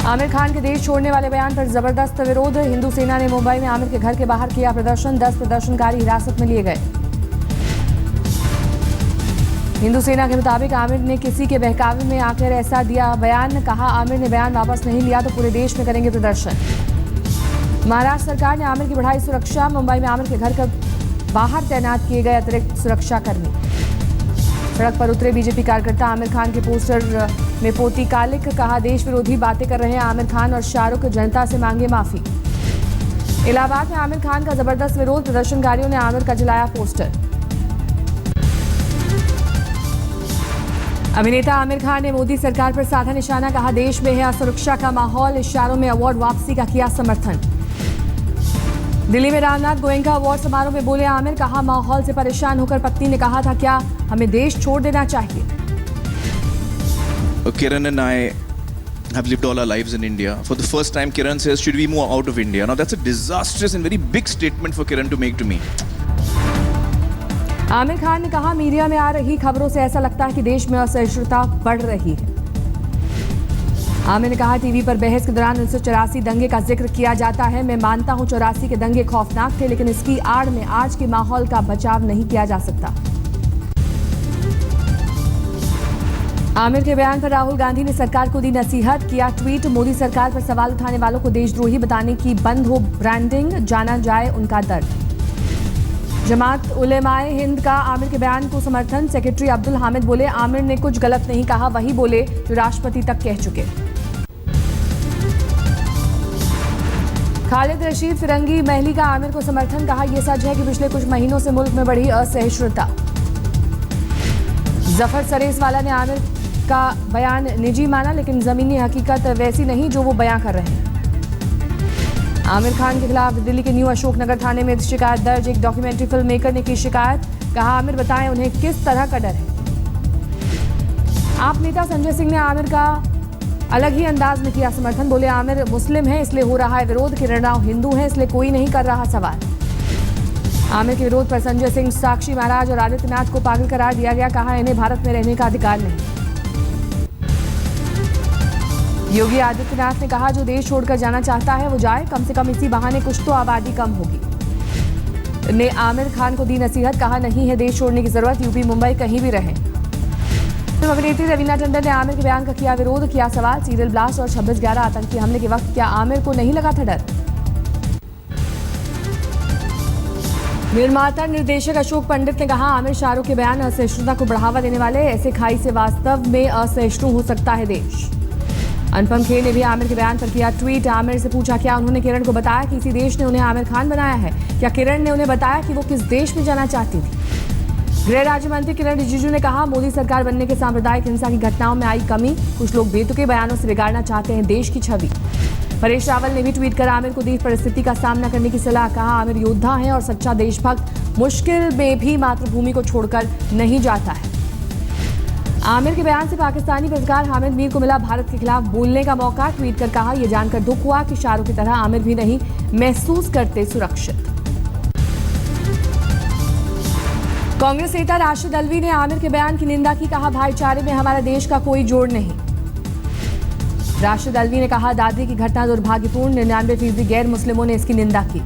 आमिर खान के देश छोड़ने वाले बयान पर जबरदस्त विरोध। हिंदू सेना ने मुंबई में आमिर के घर के बाहर किया प्रदर्शन। 10 प्रदर्शनकारी हिरासत में लिए गए। हिंदू सेना के मुताबिक आमिर ने किसी के बहकावे में आकर ऐसा दिया बयान। कहा, आमिर ने बयान वापस नहीं लिया तो पूरे देश में करेंगे प्रदर्शन। महाराष्ट्र सरकार ने आमिर की बढ़ाई सुरक्षा। मुंबई में आमिर के घर के बाहर तैनात किए गए अतिरिक्त सुरक्षा कर्मी। सड़क पर उतरे बीजेपी कार्यकर्ता। आमिर खान के पोस्टर में पोती कालिक। कहा, देश विरोधी बातें कर रहे हैं आमिर खान और शाहरुख। जनता से मांगे माफी। इलाहाबाद में आमिर खान का जबरदस्त विरोध। प्रदर्शनकारियों ने आमिर का जलाया पोस्टर। अभिनेता आमिर खान ने मोदी सरकार पर साधा निशाना। कहा, देश में है असुरक्षा का माहौल। इशारों में अवार्ड वापसी का किया समर्थन। दिल्ली में रामनाथ गोयनका अवार्ड समारोह में बोले आमिर। कहा, माहौल से परेशान होकर पत्नी ने कहा था, क्या हमें देश छोड़ देना चाहिए। Kiran and I have lived all our lives in India. For the first time, Kiran says, should we move out of India? Now that's a disastrous and very big statement for Kiran to make to me. Aamir Khan ने कहा, media में आ रही खबरों से ऐसा लगता है कि देश में असहिष्णुता बढ़ रही है। आमिर ने कहा, टीवी पर बहस के दौरान 1984 दंगे का जिक्र किया जाता है। मैं मानता हूं 84 के दंगे खौफनाक थे, लेकिन इसकी आड़ में आज के माहौल का बचाव नहीं किया जा सकता। आमिर के बयान पर राहुल गांधी ने सरकार को दी नसीहत। किया ट्वीट, मोदी सरकार पर सवाल उठाने वालों को देशद्रोही बताने की बंद हो ब्रांडिंग, जाना जाए उनका दर्द। जमात उलेमाए हिंद का आमिर के बयान को समर्थन। सेक्रेटरी अब्दुल हामिद बोले, आमिर ने कुछ गलत नहीं कहा, वही बोले जो राष्ट्रपति तक कह चुके। खालिद रशीद फिरंगी महली का आमिर को समर्थन। कहा, यह सच है कि पिछले कुछ महीनों से मुल्क में बढ़ी असहिष्णुता। जफर सरेसवाला ने आमिर का बयान निजी माना, लेकिन जमीनी हकीकत वैसी नहीं जो वो बयां कर रहे हैं। आमिर खान के खिलाफ दिल्ली के न्यू अशोकनगर थाने में शिकायत दर्ज। एक डॉक्यूमेंट्री फिल्म मेकर ने की शिकायत। कहा, आमिर बताएं उन्हें किस तरह का डर है। आप नेता संजय सिंह ने आमिर का अलग ही अंदाज में किया समर्थन। बोले, आमिर मुस्लिम है इसलिए हो रहा है विरोध। किरण राव हिंदू है इसलिए कोई नहीं कर रहा सवाल। आमिर के विरोध पर संजय सिंह, साक्षी महाराज और आदित्यनाथ को पागल करार दिया गया। कहा, इन्हें भारत में रहने का अधिकार नहीं। योगी आदित्यनाथ ने कहा, जो देश छोड़कर जाना चाहता है वो जाए, कम से कम इसी बहाने कुछ तो आबादी कम होगी। ने आमिर खान को दी नसीहत। कहा, नहीं है देश छोड़ने की जरूरत, यूपी मुंबई कहीं भी रहें। अभिनेत्री रवीना टंडन ने आमिर के बयान का किया विरोध। किया सवाल, सीरियल ब्लास्ट और 26/11 आतंकी हमले के वक्त क्या आमिर को नहीं लगा था डर। निर्माता निर्देशक अशोक पंडित ने कहा, आमिर शाहरुख के बयान असहिष्णुता को बढ़ावा देने वाले। ऐसे खाई से वास्तव में असहिष्णु हो सकता है देश। अनुपम खेर ने भी आमिर के बयान पर किया ट्वीट। आमिर से पूछा, क्या उन्होंने किरण को बताया कि इसी देश ने उन्हें आमिर खान बनाया है। क्या किरण ने उन्हें बताया कि वो किस देश में जाना चाहती थी। गृह राज्य मंत्री किरण रिजिजू ने कहा, मोदी सरकार बनने के सांप्रदायिक हिंसा की घटनाओं में आई कमी। कुछ लोग बेतुके बयानों से बिगाड़ना चाहते हैं देश की छवि। परेश रावल ने भी ट्वीट कर आमिर को दी परिस्थिति का सामना करने की सलाह। कहा, आमिर योद्धा है और सच्चा देशभक्त मुश्किल में भी मातृभूमि को छोड़कर नहीं जाता है। आमिर के बयान से पाकिस्तानी पत्रकार हामिद मीर को मिला भारत के खिलाफ बोलने का मौका। ट्वीट कर कहा, यह जानकर दुख हुआ कि शाहरुख की तरह आमिर भी नहीं महसूस करते सुरक्षित। कांग्रेस नेता राशिद अल्वी ने आमिर के बयान की निंदा की। कहा, भाईचारे में हमारे देश का कोई जोड़ नहीं। राशिद अल्वी ने कहा, दादरी की घटना दुर्भाग्यपूर्ण। 99% गैर मुस्लिमों ने इसकी निंदा की।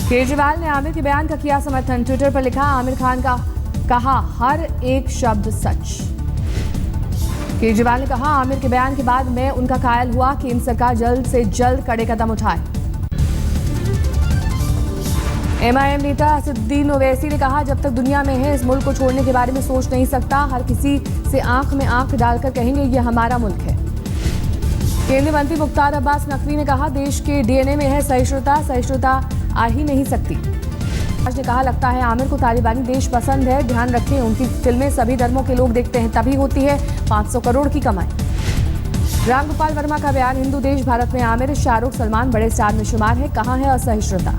केजरीवाल ने आमिर के बयान का किया समर्थन। ट्विटर पर लिखा, आमिर खान का कहा, हर एक शब्द सच। केजरीवाल ने कहा, आमिर के बयान के बाद मैं उनका कायल हुआ कि इन सरकार जल्द से जल्द कड़े कदम उठाए। एमआईएम नेता असदुद्दीन ओवैसी ने कहा, जब तक दुनिया में है इस मुल्क को छोड़ने के बारे में सोच नहीं सकता। हर किसी से आंख में आंख डालकर कहेंगे ये हमारा मुल्क है। केंद्रीय मंत्री मुख्तार अब्बास नकवी ने कहा, देश के डीएनए में है सहिष्णुता आ ही नहीं सकती। आज ने कहा, लगता है आमिर को तालिबानी देश पसंद है। ध्यान रखें, उनकी फिल्में सभी धर्मों के लोग देखते हैं, तभी होती है 500 करोड़ की कमाई। रामगोपाल वर्मा का बयान, हिंदू देश भारत में आमिर, शाहरुख, सलमान बड़े स्टार में शुमार है। कहां है असहिष्णुता।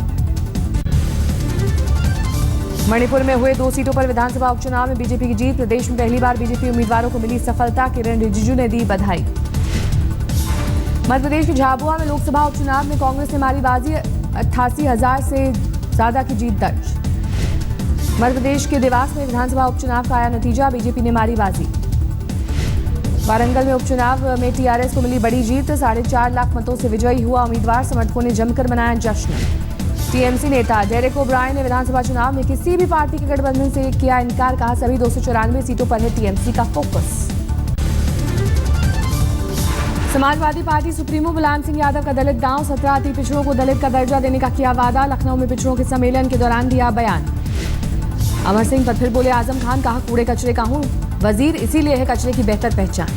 मणिपुर में हुए 2 सीटों पर विधानसभा उपचुनाव में बीजेपी की जीत। प्रदेश में पहली बार बीजेपी उम्मीदवारों को मिली सफलता। किरण रिजिजू ने दी बधाई। मध्य प्रदेश के झाबुआ में लोकसभा उपचुनाव में कांग्रेस ने मारी बाजी। 88,000 से ज्यादा की जीत दर्ज। मध्य प्रदेश के देवास में विधानसभा उपचुनाव का आया नतीजा। बीजेपी ने मारी बाजी। वारंगल में उपचुनाव में टीआरएस को मिली बड़ी जीत, 4.5 लाख मतों से विजयी हुआ उम्मीदवार। समर्थकों ने जमकर मनाया जश्न। टीएमसी नेता डेरेक ओब्रायन ने विधानसभा चुनाव में किसी भी पार्टी के गठबंधन से किया इनकार, कहा सभी 294 सीटों पर है टीएमसी का focus. Samajwadi party supremo Mulayam Singh Yadav का दलित गांव 17 अति पिछड़ों को दलित का दर्जा देने का किया वादा। लखनऊ में पिछड़ों के सम्मेलन के दौरान दिया बयान। अमर सिंह पर फिर बोले आजम खान, कहा कूड़े कचरे का हूं वजीर, इसीलिए है कचरे की बेहतर पहचान।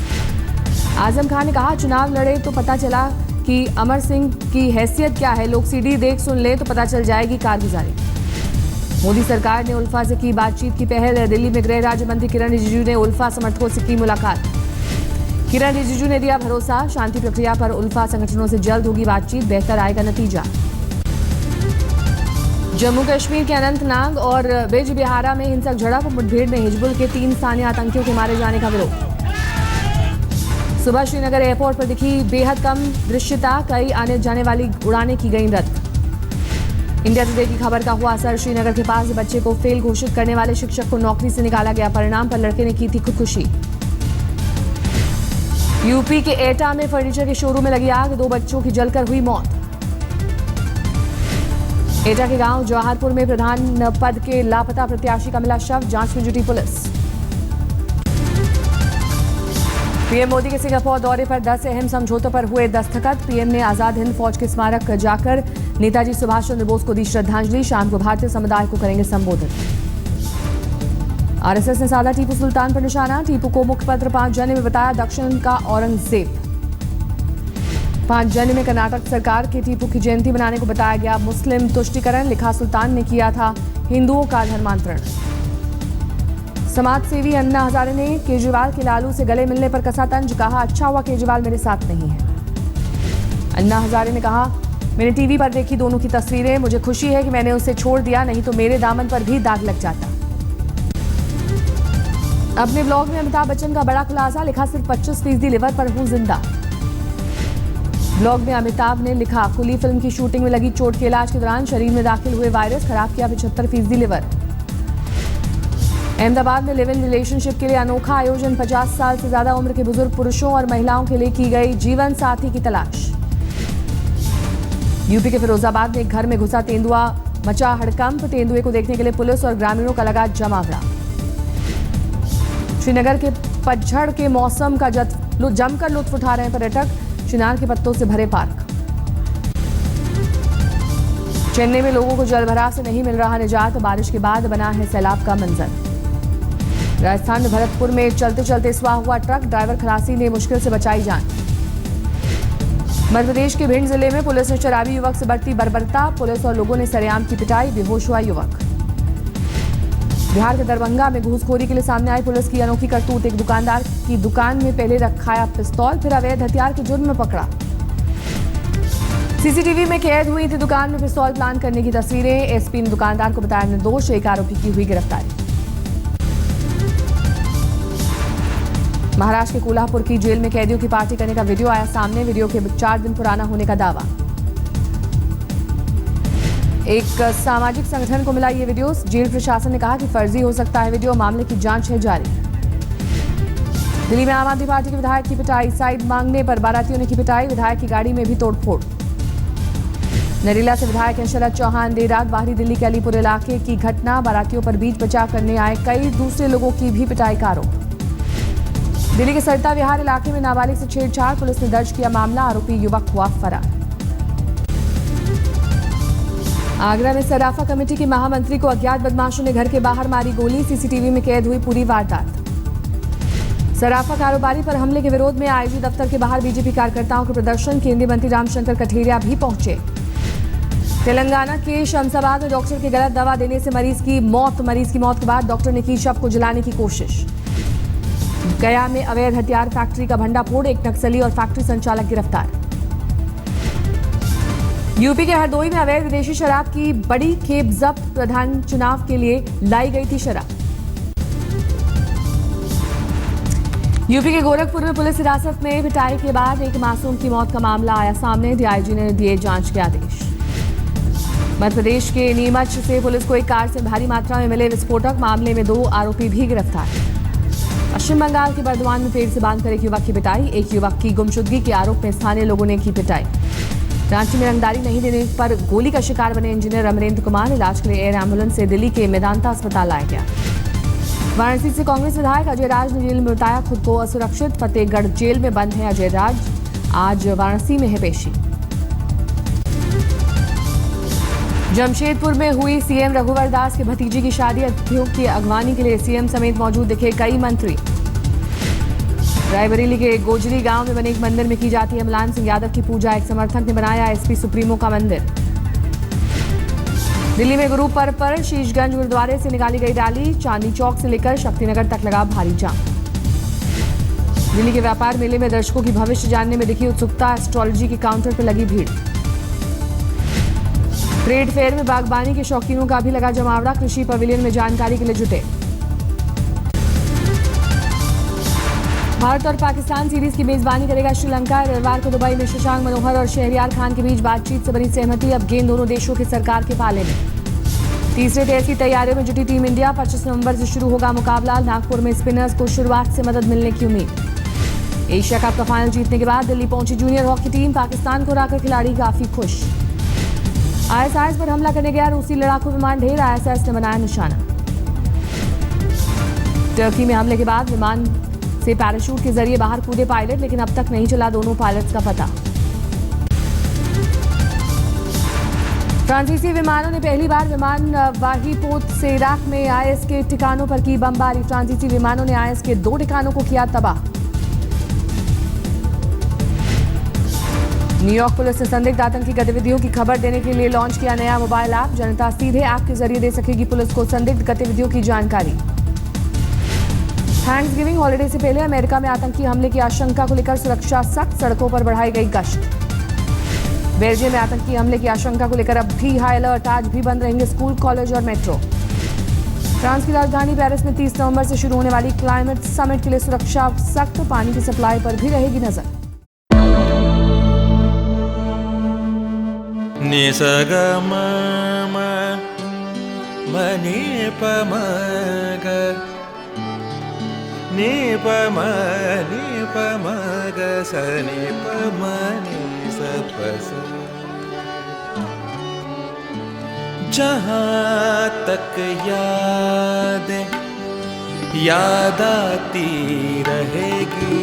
आजम खान ने कहा चुनाव लड़े तो पता चला कि अमर सिंह की हैसियत क्या है, लोग सीडी देख सुन ले तो पता चल जाएगी कारगुजारी। मोदी सरकार ने उल्फा से की बातचीत की पहल। दिल्ली में गृह राज्य मंत्री किरण रिजिजू ने उल्फा समर्थकों से की मुलाकात। किरण रिजिजू ने दिया भरोसा, शांति प्रक्रिया पर उल्फा संगठनों से जल्द होगी बातचीत, बेहतर आएगा नतीजा। जम्मू कश्मीर के अनंतनाग और बिजबिहारा में हिंसक झड़प, मुठभेड़ में हिजबुल के 3 स्थानीय आतंकियों के मारे जाने का विरोध। सुबह श्रीनगर एयरपोर्ट पर दिखी बेहद कम दृश्यता, कई आने जाने वाली उड़ानें की गई रद्द। इंडिया टुडे की खबर का हुआ असर, श्रीनगर के पास बच्चे को फेल घोषित करने वाले शिक्षक को नौकरी से निकाला गया, परिणाम पर लड़के ने की थी खुदकुशी। यूपी के एटा में फर्नीचर के शोरूम में लगी आग, 2 बच्चों की जलकर हुई मौत। एटा के गांव जवाहरपुर में प्रधान पद के लापता प्रत्याशी का मिला शव, जांच में जुटी पुलिस। पीएम मोदी के सिंगापुर दौरे पर 10 अहम समझौतों पर हुए दस्तखत। पीएम ने आजाद हिंद फौज के स्मारक जाकर नेताजी सुभाष चंद्र बोस को दी श्रद्धांजलि। शाम को भारतीय समुदाय को करेंगे संबोधित। आरएसएस ने साधा टीपू सुल्तान पर निशाना, टीपू को मुखपत्र 5 जन्य में बताया दक्षिण का औरंगजेब। 5 जन्य में कर्नाटक सरकार के टीपू की जयंती मनाने को बताया गया मुस्लिम तुष्टिकरण, लिखा सुल्तान ने किया था हिंदुओं का धर्मांतरण। समाज सेवी अन्ना हजारे ने केजरीवाल के लालू से गले मिलने पर कसा तंज, कहा अच्छा हुआ केजरीवाल मेरे साथ नहीं है। अन्ना हजारे ने कहा मैंने टीवी पर देखी दोनों की तस्वीरें, मुझे खुशी है कि मैंने उसे छोड़ दिया, नहीं तो मेरे दामन पर भी दाग लग जाता। अपने ब्लॉग में अमिताभ बच्चन का बड़ा खुलासा, लिखा सिर्फ 25% लिवर पर हूं जिंदा। ब्लॉग में अमिताभ ने लिखा कुली फिल्म की शूटिंग में लगी चोट के इलाज के दौरान शरीर में दाखिल हुए वायरस, खराब किया 75% लिवर। अहमदाबाद में लिव इन रिलेशनशिप के लिए अनोखा आयोजन, 50 साल से ज्यादा उम्र के बुजुर्ग पुरुषों और महिलाओं के लिए की गई जीवन साथी की तलाश। यूपी के फिरोजाबाद में एक घर में घुसा तेंदुआ, मचा हड़कंप, तेंदुए को देखने के लिए पुलिस और ग्रामीणों का लगा जमावड़ा। श्रीनगर के पतझड़ के मौसम का जमकर लुत्फ उठा रहे हैं पर्यटक, चिनार के पत्तों से भरे पार्क। चेन्नई में लोगों को जलभराव से नहीं मिल रहा निजात, बारिश के बाद बना है सैलाब का मंजर। राजस्थान में भरतपुर में चलते चलते स्वाह हुआ ट्रक, ड्राइवर खलासी ने मुश्किल से बचाई जान। मध्य प्रदेश के भिंड जिले में पुलिस ने शराबी युवक से बरती बर्बरता, पुलिस और लोगों ने सरेआम की पिटाई, बेहोश हुआ युवक। बिहार के दरभंगा में घूसखोरी के लिए सामने आई पुलिस की अनोखी करतूत, एक दुकानदार की दुकान में पहले रखाया पिस्तौल, फिर अवैध हथियार के जुर्म में पकड़ा। सीसीटीवी में कैद हुई थी दुकान में पिस्तौल प्लान करने की तस्वीरें, एसपी ने दुकानदार को बताया निर्दोष, एक आरोपी की हुई गिरफ्तारी। महाराष्ट्र के कोल्हापुर की जेल में कैदियों की पार्टी करने का वीडियो आया सामने, वीडियो के 4 दिन पुराना होने का दावा। एक सामाजिक संगठन को मिला ये वीडियो, जेल प्रशासन ने कहा कि फर्जी हो सकता है वीडियो, मामले की जांच है जारी। दिल्ली में आम आदमी पार्टी के विधायक की पिटाई, साइड मांगने पर बारातियों ने की पिटाई, विधायक की गाड़ी में भी तोड़फोड़। नरेला से विधायक शरद चौहान देर रात बाहरी दिल्ली के अलीपुर इलाके की घटना, बारातियों पर बीच बचाव करने आए कई दूसरे लोगों की भी पिटाई का आरोप। दिल्ली के सरिता विहार इलाके में नाबालिग से छेड़छाड़, पुलिस ने दर्ज किया मामला, आरोपी युवक हुआ फरार। आगरा में सराफा कमेटी के महामंत्री को अज्ञात बदमाशों ने घर के बाहर मारी गोली, सीसीटीवी में कैद हुई पूरी वारदात। सराफा कारोबारी पर हमले के विरोध में आईजी दफ्तर के बाहर बीजेपी कार्यकर्ताओं के प्रदर्शन, केंद्रीय मंत्री रामशंकर कठेरिया भी पहुंचे। तेलंगाना के शमशाबाद में डॉक्टर की गलत दवा देने से मरीज की मौत के बाद डॉक्टर ने की शव को जलाने की कोशिश। गया में अवैध हथियार फैक्ट्री का भंडाफोड़, एक नक्सली और फैक्ट्री संचालक गिरफ्तार। यूपी के हरदोई में अवैध विदेशी शराब की बड़ी खेप जब्त, प्रधान चुनाव के लिए लाई गई थी शराब। यूपी के गोरखपुर में पुलिस हिरासत में पिटाई के बाद एक मासूम की मौत का मामला आया सामने, डीआईजी ने दिए जांच के आदेश। मध्य प्रदेश के नीमच से पुलिस को एक कार से भारी मात्रा में मिले विस्फोटक, मामले में 2 आरोपी भी गिरफ्तार। पश्चिम बंगाल के बर्धमान में पेड़ से बांधकर एक युवक की पिटाई, एक युवक की गुमशुदगी के आरोप में स्थानीय लोगों ने की पिटाई। रांची में रंगदारी नहीं देने पर गोली का शिकार बने इंजीनियर अमरेंद्र कुमार, इलाज के लिए एयर एम्बुलेंस से दिल्ली के मेदांता अस्पताल लाया गया। वाराणसी से कांग्रेस विधायक अजय राज ने जेल में बताया खुद को असुरक्षित, फतेहगढ़ जेल में बंद है अजय राज, आज वाराणसी में है पेशी। जमशेदपुर में हुई सीएम रघुवर दास के भतीजे की शादी, अतिथियों की अगवानी के लिए सीएम समेत मौजूद दिखे कई मंत्री। रायबरेली के गोजरी गांव में बने एक मंदिर में की जाती है मुलायम सिंह यादव की पूजा, एक समर्थक ने बनाया एसपी सुप्रीमो का मंदिर। दिल्ली में गुरु पर्व पर शीशगंज गुरुद्वारे से निकाली गई रैली, चांदनी चौक से लेकर शक्तिनगर तक लगा भारी जाम। दिल्ली के व्यापार मेले में दर्शकों की भविष्य जानने में दिखी उत्सुकता, एस्ट्रोलॉजी के काउंटर पर लगी भीड़। ट्रेड फेयर में बागबानी के शौकीनों का भी लगा जमावड़ा, कृषि पवेलियन में जानकारी के लिए जुटे। भारत और पाकिस्तान सीरीज की मेजबानी करेगा श्रीलंका, रविवार को दुबई में शशांक मनोहर और शहरयार खान के बीच बातचीत से बनी सहमति, अब गेंद दोनों देशों की सरकार के पाले में। तीसरे टेस्ट की तैयारियों में जुटी टीम इंडिया, 25 नवंबर से शुरू होगा मुकाबला, नागपुर में स्पिनर्स को शुरुआत से मदद मिलने की उम्मीद। एशिया कप का फाइनल जीतने के बाद दिल्ली पहुंची जूनियर हॉकी टीम, पाकिस्तान को हराकर खिलाड़ी काफी खुश। आईएसआईएस पर हमला करने गया रूसी लड़ाकू विमान, ढेर आईएसआईएस ने बनाया निशाना। टर्की में हमले के बाद विमान से पैराशूट के जरिए बाहर कूदे पायलट, लेकिन अब तक नहीं चला दोनों पायलट्स का पता। फ्रांसीसी विमानों ने पहली बार विमानवाही पोत से इराक में आईएस के ठिकानों पर की बमबारी, फ्रांसीसी विमानों ने आईएस के 2 ठिकानों को किया तबाह। न्यूयॉर्क पुलिस ने संदिग्ध आतंकी गतिविधियों की खबर देने के लिए लॉन्च किया नया मोबाइल ऐप, जनता सीधे ऐप के जरिए दे सकेगी पुलिस को संदिग्ध गतिविधियों की जानकारी। थैंक्सगिविंग हॉलिडे से पहले अमेरिका में आतंकी हमले की आशंका को लेकर सुरक्षा सख्त, सड़कों पर बढ़ाई गई गश्त। बेल्जियम में आतंकी हमले की आशंका को लेकर अब भी हाई अलर्ट, आज भी बंद रहेंगे स्कूल, कॉलेज और मेट्रो। फ्रांस की राजधानी पेरिस में 30 नवंबर से शुरू होने वाली क्लाइमेट समिट के लिए सुरक्षा सख्त, पानी की सप्लाई पर भी रहेगी नजर। निसगम मनी पमग निपम निपमग सनि पमनि सपस। जहाँ तक याद आती रहेगी,